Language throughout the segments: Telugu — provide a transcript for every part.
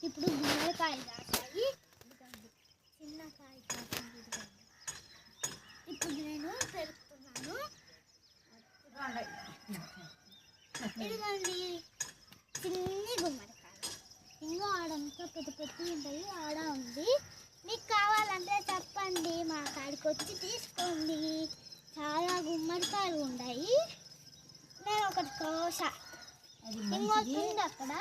ఇప్పుడు గుమ్మడికాయ కాసాయి, చిన్న కాయ కాసింది. ఇప్పుడు నేను పెరుగుతున్నాను. ఇదిగోండి చిన్ని గుమ్మడికాయ. ఇంకా ఆడంతా పెద్ద పెద్ద ఉంటాయి, ఆడ ఉంది. మీకు కావాలంటే చెప్పండి, మా కాడికి వచ్చి తీసుకోండి. చాలా గుమ్మడికాయలు ఉన్నాయి. నేను ఒకటి కోస ఇంకోటి ఉంది అక్కడ.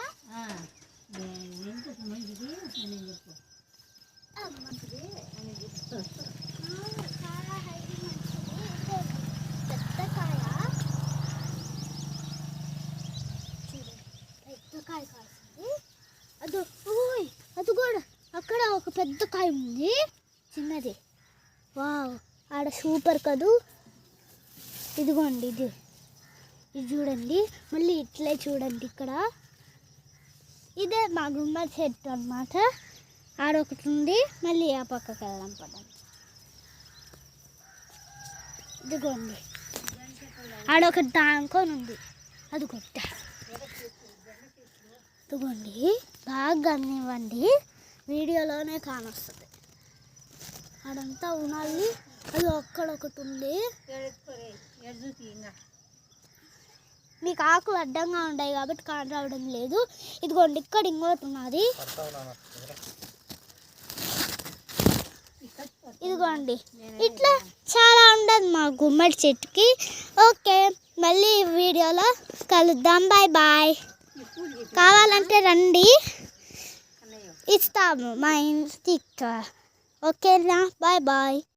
చాలా హైట్ మంచిది. పెద్ద కాయ చూడండి, పెద్ద కాయ కాసింది. అది ఓయ్, అది కూడా అక్కడ ఒక పెద్ద కాయ ఉంది, చిన్నది. వావ్, ఆడ సూపర్ కదూ. ఇదిగోండి, ఇది చూడండి. మళ్ళీ ఇట్లే చూడండి, ఇక్కడ ఇదే మా గుమ్మడి చెట్టు అన్నమాట. ఆడొకటి ఉంది, మళ్ళీ ఆ పక్కకి వెళ్దాం పడండి. ఇదిగోండి, ఆడొకటి దానుకొని ఉంది, అది కొట్ట. ఇదిగోండి, బాగా గమనివ్వండి, వీడియోలోనే కానొస్తుంది. ఆడంతా ఉండాలి. అది ఒక్కడొకటి ఉంది. మీకు ఆకులు అడ్డంగా ఉన్నాయి కాబట్టి కాని రావడం లేదు. ఇదిగోండి, ఇక్కడ ఇంకోటి ఉన్నది. ఇదిగోండి, ఇట్లా చాలా ఉండదు మా గుమ్మడి చెట్టుకి. ఓకే, మళ్ళీ వీడియోలో కలుద్దాం. Bye bye. కావాలంటే రండి, ఇస్తాము మా ఇంటికి. ఓకేనా, బాయ్ బాయ్.